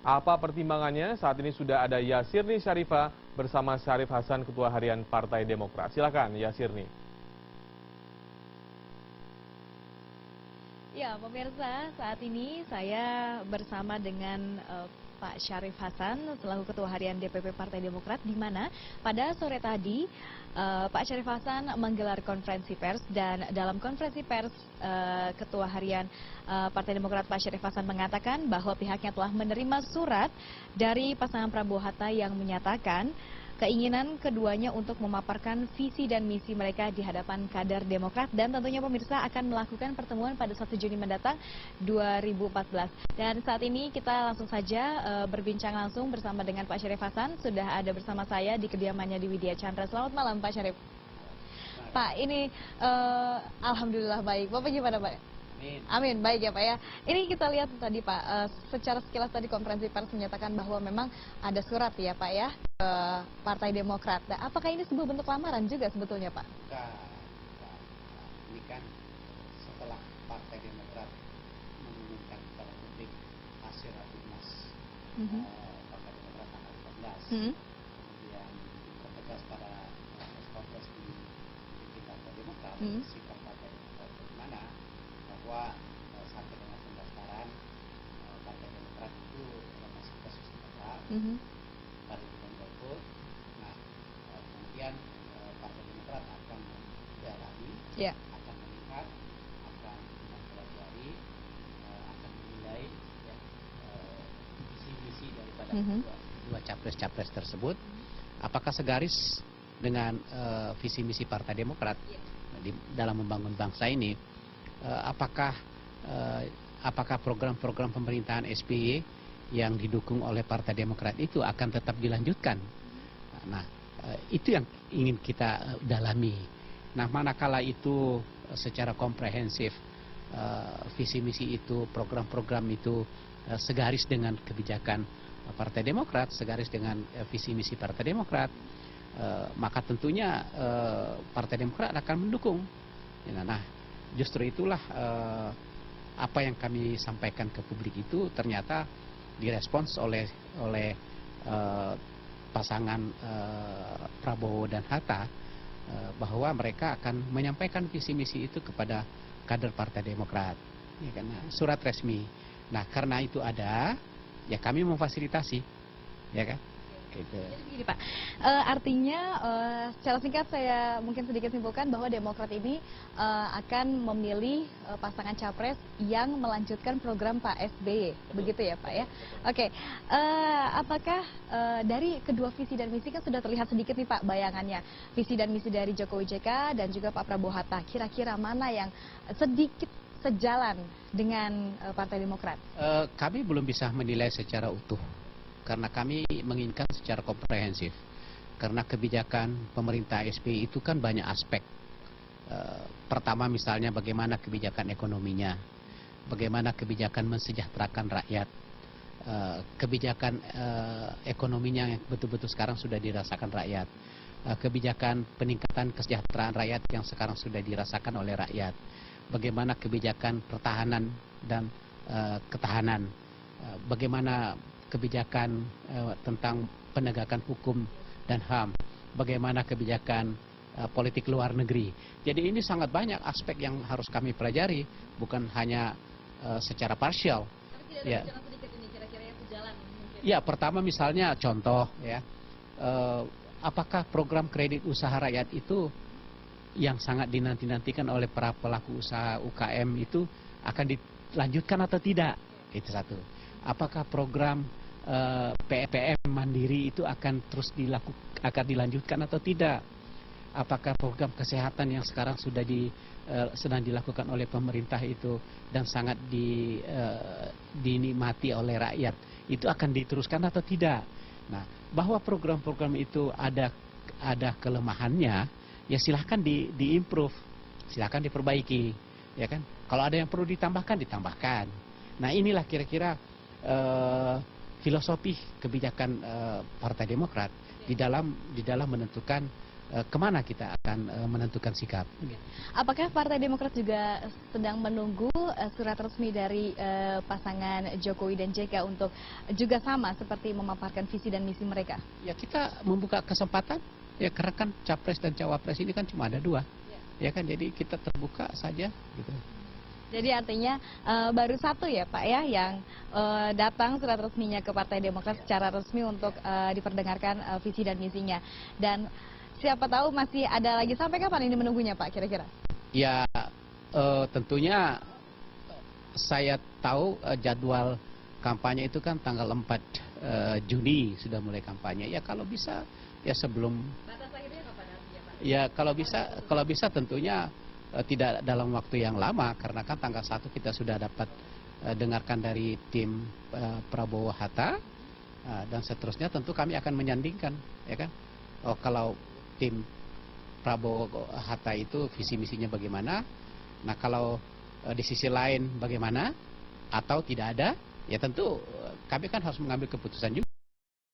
Apa pertimbangannya? Saat ini sudah ada Yasirni Syarifah bersama Syarif Hasan, Ketua Harian Partai Demokrat. Silakan Yasirni. Ya, pemirsa, saat ini saya bersama dengan Pak Syarif Hasan selaku Ketua Harian DPP Partai Demokrat, di mana pada sore tadi Pak Syarif Hasan menggelar konferensi pers, dan dalam konferensi pers Ketua Harian Partai Demokrat Pak Syarif Hasan mengatakan bahwa pihaknya telah menerima surat dari pasangan Prabowo Hatta yang menyatakan keinginan keduanya untuk memaparkan visi dan misi mereka di hadapan kader Demokrat, dan tentunya pemirsa akan melakukan pertemuan pada 1 Juni mendatang 2014. Dan saat ini kita langsung saja berbincang langsung bersama dengan Pak Syarif Hasan. Sudah ada bersama saya di kediamannya di Widya Chandra. Selamat malam Pak Syarif. Pak, ini alhamdulillah baik. Bapak gimana Pak? Amin, baik ya Pak ya. Ini kita lihat tadi Pak, secara sekilas tadi konferensi pers menyatakan bahwa memang ada surat ya Pak ya ke Partai Demokrat. Nah, apakah ini sebuah bentuk lamaran juga sebetulnya Pak? Ini kan setelah Partai Demokrat mengumumkan kepada publik hasil Rapimnas Partai Demokrat tanggal 14, kemudian tertegas pada kongres di Partai Demokrat, sikap Partai Demokrat bagaimana, bahwa sampai dengan pendaftaran Partai Demokrat itu masih kasus tetap pada bulan golput. Nah, kemudian Partai Demokrat akan mendalami, akan melihat, akan mempelajari, akan menilai visi-misi daripada dua capres-capres tersebut, apakah segaris dengan visi misi Partai Demokrat dalam membangun bangsa ini. Apakah program-program pemerintahan SBY yang didukung oleh Partai Demokrat itu akan tetap dilanjutkan? Nah, itu yang ingin kita dalami. Nah, manakala itu secara komprehensif visi misi itu, program-program itu segaris dengan kebijakan Partai Demokrat, segaris dengan visi misi Partai Demokrat, maka tentunya Partai Demokrat akan mendukung. Nah, justru itulah apa yang kami sampaikan ke publik itu ternyata direspons oleh pasangan Prabowo dan Hatta, bahwa mereka akan menyampaikan visi misi itu kepada kader Partai Demokrat, ya kan? Surat resmi. Nah, karena itu ada, ya kami memfasilitasi, ya kan? Gitu. Jadi begini Pak, artinya secara singkat saya mungkin sedikit simpulkan bahwa Demokrat ini akan memilih pasangan capres yang melanjutkan program Pak SBY, begitu ya Pak ya? Oke, apakah dari kedua visi dan misi kan sudah terlihat sedikit nih Pak bayangannya, visi dan misi dari Jokowi JK dan juga Pak Prabowo Hatta, kira-kira mana yang sedikit sejalan dengan Partai Demokrat? Kami belum bisa menilai secara utuh, karena kami menginginkan secara komprehensif. Karena kebijakan pemerintah SBY itu kan banyak aspek. Pertama misalnya bagaimana kebijakan ekonominya, bagaimana kebijakan mensejahterakan rakyat, kebijakan ekonominya yang betul-betul sekarang sudah dirasakan rakyat, kebijakan peningkatan kesejahteraan rakyat yang sekarang sudah dirasakan oleh rakyat, bagaimana kebijakan pertahanan dan ketahanan, bagaimana kebijakan tentang penegakan hukum dan HAM, bagaimana kebijakan politik luar negeri. Jadi ini sangat banyak aspek yang harus kami pelajari, bukan hanya secara parsial. Tapi tidak ada sedikit ini kira-kira yang sejalan mungkin. Ya, pertama misalnya contoh ya, apakah program kredit usaha rakyat itu yang sangat dinanti-nantikan oleh para pelaku usaha UKM itu akan dilanjutkan atau tidak? Itu satu. Apakah program PPM Mandiri itu akan terus dilanjutkan atau tidak? Apakah program kesehatan yang sekarang sudah sedang dilakukan oleh pemerintah itu dan sangat dinikmati oleh rakyat itu akan diteruskan atau tidak? Nah, bahwa program-program itu ada kelemahannya, ya silahkan diimprove, silahkan diperbaiki, ya kan? Kalau ada yang perlu ditambahkan. Nah, inilah kira-kira filosofi kebijakan Partai Demokrat di dalam menentukan kemana kita akan menentukan sikap. Apakah Partai Demokrat juga sedang menunggu surat resmi dari pasangan Jokowi dan JK untuk juga sama seperti memaparkan visi dan misi mereka? Ya, kita membuka kesempatan, ya, karena kan capres dan cawapres ini kan cuma ada dua, ya kan, jadi kita terbuka saja gitu. Jadi artinya baru satu ya Pak ya yang datang surat resminya ke Partai Demokrat secara resmi untuk diperdengarkan visi dan misinya. Dan siapa tahu masih ada lagi, sampai kapan ini menunggunya Pak kira-kira? Ya, tentunya saya tahu jadwal kampanye itu kan tanggal 4 Juni sudah mulai kampanye. Ya kalau bisa ya sebelum. Batas akhirnya kapan artinya Pak? Ya kalau bisa tentunya tidak dalam waktu yang lama, karena kan tanggal 1 kita sudah dapat dengarkan dari tim Prabowo Hatta, dan seterusnya tentu kami akan menyandingkan, ya kan. Oh, kalau tim Prabowo Hatta itu visi misinya bagaimana, nah kalau di sisi lain bagaimana atau tidak ada, ya tentu kami kan harus mengambil keputusan juga.